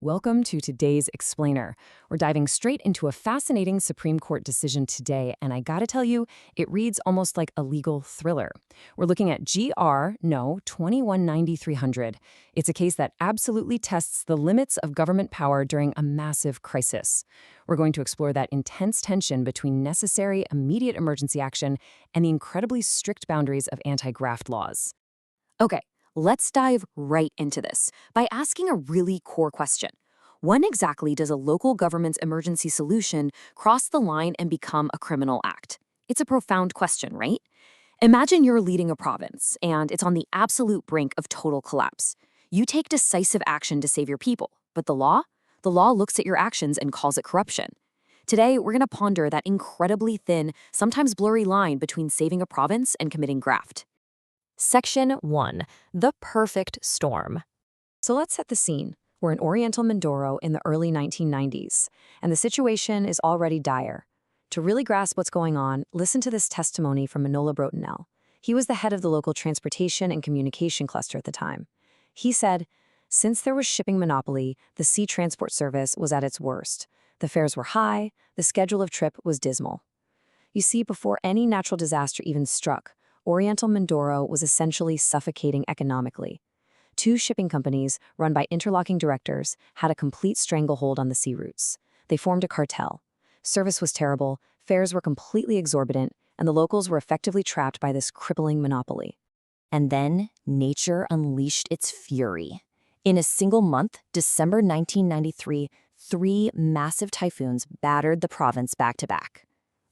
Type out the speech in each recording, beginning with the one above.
Welcome to today's Explainer. We're diving straight into a fascinating Supreme Court decision today, and I gotta tell you, it reads almost like a legal thriller. We're looking at GR No 219300. It's a case that absolutely tests the limits of government power during a massive crisis. We're going to explore that intense tension between necessary, immediate emergency action and the incredibly strict boundaries of anti-graft laws. Okay, let's dive right into this by asking a really core question. When exactly does a local government's emergency solution cross the line and become a criminal act? It's a profound question, right? Imagine you're leading a province and it's on the absolute brink of total collapse. You take decisive action to save your people, but the law? The law looks at your actions and calls it corruption. Today, we're going to ponder that incredibly thin, sometimes blurry line between saving a province and committing graft. Section 1. The Perfect Storm. So let's set the scene. We're in Oriental Mindoro in the early 1990s, and the situation is already dire. To really grasp what's going on, listen to this testimony from Manola Brotenel. He was the head of the local transportation and communication cluster at the time. He said, since there was shipping monopoly, the sea transport service was at its worst. The fares were high, the schedule of trip was dismal. You see, before any natural disaster even struck, Oriental Mindoro was essentially suffocating economically. Two shipping companies, run by interlocking directors, had a complete stranglehold on the sea routes. They formed a cartel. Service was terrible, fares were completely exorbitant, and the locals were effectively trapped by this crippling monopoly. And then nature unleashed its fury. In a single month, December 1993, 3 massive typhoons battered the province back to back.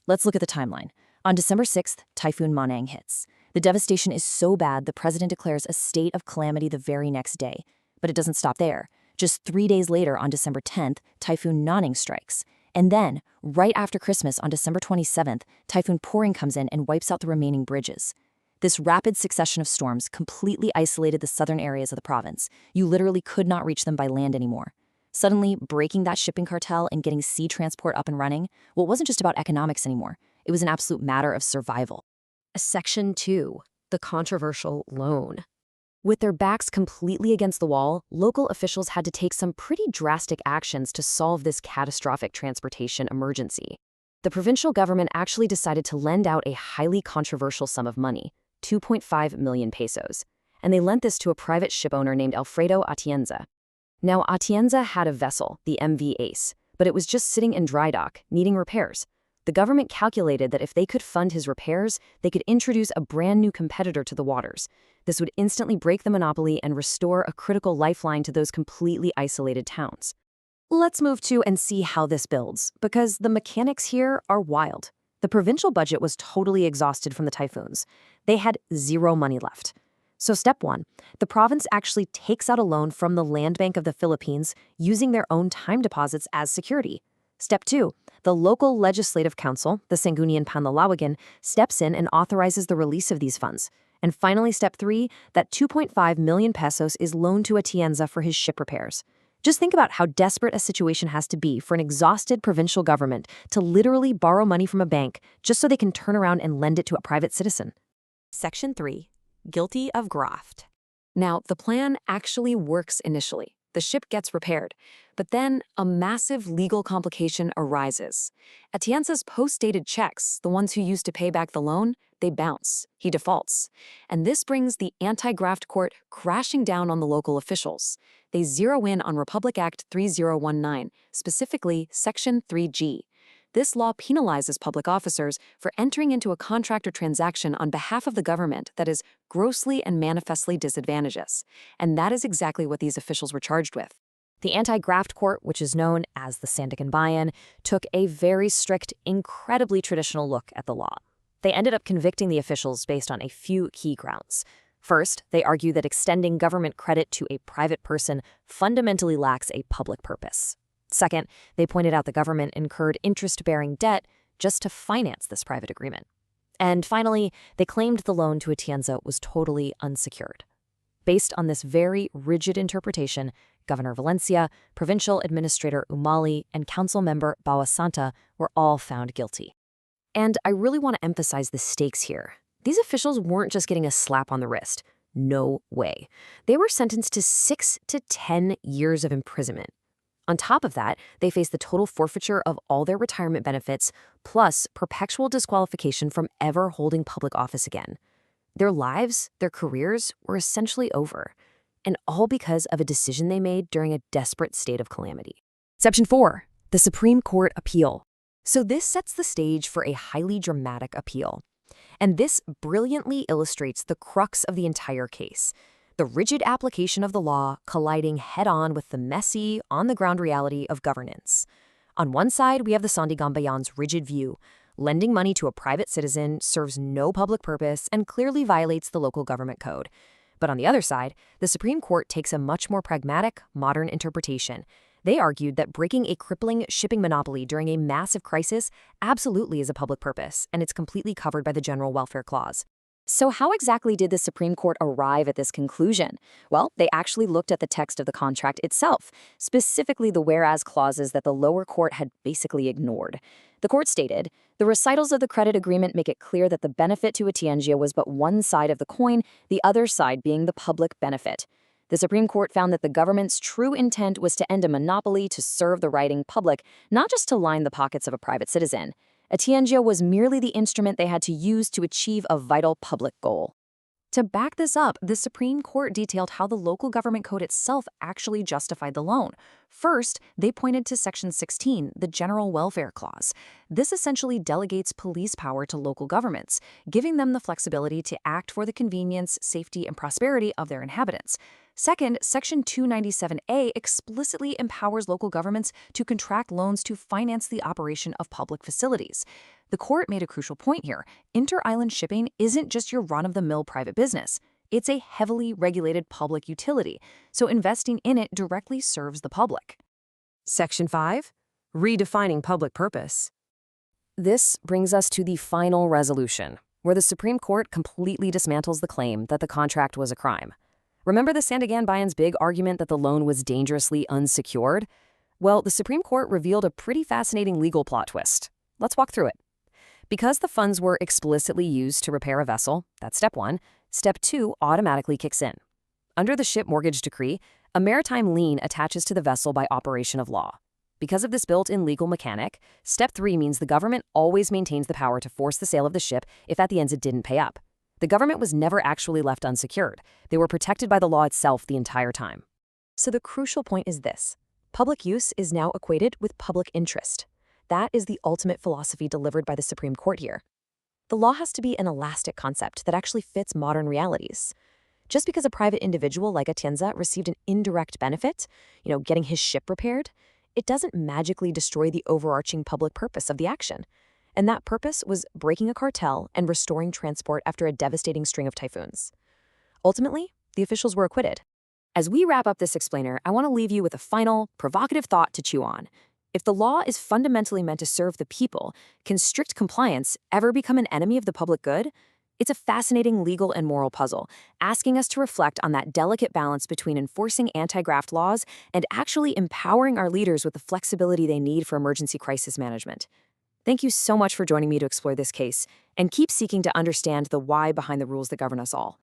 Let's look at the timeline. On December 6th, Typhoon Manang hits. The devastation is so bad, the president declares a state of calamity the very next day. But it doesn't stop there. Just 3 days later, on December 10th, Typhoon Nanning strikes. And then, right after Christmas, on December 27th, Typhoon Poring comes in and wipes out the remaining bridges. This rapid succession of storms completely isolated the southern areas of the province. You literally could not reach them by land anymore. Suddenly, breaking that shipping cartel and getting sea transport up and running, well, it wasn't just about economics anymore. It was an absolute matter of survival. Section 2. The controversial loan. With their backs completely against the wall, local officials had to take some pretty drastic actions to solve this catastrophic transportation emergency. The provincial government actually decided to lend out a highly controversial sum of money, 2.5 million pesos, and they lent this to a private ship owner named Alfredo Atienza. Now, Atienza had a vessel, the MV Ace, but it was just sitting in dry dock, needing repairs. The government calculated that if they could fund his repairs, they could introduce a brand new competitor to the waters. This would instantly break the monopoly and restore a critical lifeline to those completely isolated towns. Let's move to and see how this builds, because the mechanics here are wild. The provincial budget was totally exhausted from the typhoons. They had zero money left. So step 1, the province actually takes out a loan from the Land Bank of the Philippines using their own time deposits as security. Step 2, the local legislative council, the Sangguniang Panlalawigan, steps in and authorizes the release of these funds. And finally, step 3, that 2.5 million pesos is loaned to Atienza for his ship repairs. Just think about how desperate a situation has to be for an exhausted provincial government to literally borrow money from a bank just so they can turn around and lend it to a private citizen. Section 3. Guilty of graft. Now, the plan actually works initially. The ship gets repaired, but then a massive legal complication arises. Atienza's post-dated checks, the ones who used to pay back the loan, they bounce. He defaults. And this brings the anti-graft court crashing down on the local officials. They zero in on Republic Act 3019, specifically Section 3G. This law penalizes public officers for entering into a contract or transaction on behalf of the government that is grossly and manifestly disadvantageous. And that is exactly what these officials were charged with. The anti-graft court, which is known as the Sandiganbayan, took a very strict, incredibly traditional look at the law. They ended up convicting the officials based on a few key grounds. First, they argue that extending government credit to a private person fundamentally lacks a public purpose. Second, they pointed out the government incurred interest-bearing debt just to finance this private agreement. And finally, they claimed the loan to Atienza was totally unsecured. Based on this very rigid interpretation, Governor Valencia, Provincial Administrator Umali, and Council Member Bawa Santa were all found guilty. And I really want to emphasize the stakes here. These officials weren't just getting a slap on the wrist. No way. They were sentenced to 6 to 10 years of imprisonment. On top of that, they face the total forfeiture of all their retirement benefits, plus perpetual disqualification from ever holding public office again. Their lives, their careers, were essentially over, and all because of a decision they made during a desperate state of calamity. Section 4. The Supreme Court Appeal. So this sets the stage for a highly dramatic appeal. And this brilliantly illustrates the crux of the entire case: the rigid application of the law colliding head-on with the messy, on-the-ground reality of governance. On one side, we have the Sandiganbayans' rigid view: lending money to a private citizen serves no public purpose and clearly violates the local government code. But on the other side, the Supreme Court takes a much more pragmatic, modern interpretation. They argued that breaking a crippling shipping monopoly during a massive crisis absolutely is a public purpose, and it's completely covered by the General Welfare Clause. So how exactly did the Supreme Court arrive at this conclusion? Well, they actually looked at the text of the contract itself, specifically the whereas clauses that the lower court had basically ignored. The court stated, "The recitals of the credit agreement make it clear that the benefit to Atienza was but one side of the coin, the other side being the public benefit." The Supreme Court found that the government's true intent was to end a monopoly to serve the writing public, not just to line the pockets of a private citizen. Atienza was merely the instrument they had to use to achieve a vital public goal. To back this up, the Supreme Court detailed how the local government code itself actually justified the loan. First, they pointed to Section 16, the General Welfare Clause. This essentially delegates police power to local governments, giving them the flexibility to act for the convenience, safety, and prosperity of their inhabitants. Second, Section 297A explicitly empowers local governments to contract loans to finance the operation of public facilities. The court made a crucial point here. Inter-island shipping isn't just your run-of-the-mill private business. It's a heavily regulated public utility, so investing in it directly serves the public. Section 5. Redefining public purpose. This brings us to the final resolution, where the Supreme Court completely dismantles the claim that the contract was a crime. Remember the Sandiganbayans' big argument that the loan was dangerously unsecured? Well, the Supreme Court revealed a pretty fascinating legal plot twist. Let's walk through it. Because the funds were explicitly used to repair a vessel, that's step 1, step 2 automatically kicks in. Under the ship mortgage decree, a maritime lien attaches to the vessel by operation of law. Because of this built-in legal mechanic, step 3 means the government always maintains the power to force the sale of the ship if at the end it didn't pay up. The government was never actually left unsecured. They were protected by the law itself the entire time. So the crucial point is this: public use is now equated with public interest. That is the ultimate philosophy delivered by the Supreme Court here. The law has to be an elastic concept that actually fits modern realities. Just because a private individual like Atienza received an indirect benefit, getting his ship repaired, it doesn't magically destroy the overarching public purpose of the action. And that purpose was breaking a cartel and restoring transport after a devastating string of typhoons. Ultimately, the officials were acquitted. As we wrap up this explainer, I want to leave you with a final, provocative thought to chew on. If the law is fundamentally meant to serve the people, can strict compliance ever become an enemy of the public good? It's a fascinating legal and moral puzzle, asking us to reflect on that delicate balance between enforcing anti-graft laws and actually empowering our leaders with the flexibility they need for emergency crisis management. Thank you so much for joining me to explore this case, and keep seeking to understand the why behind the rules that govern us all.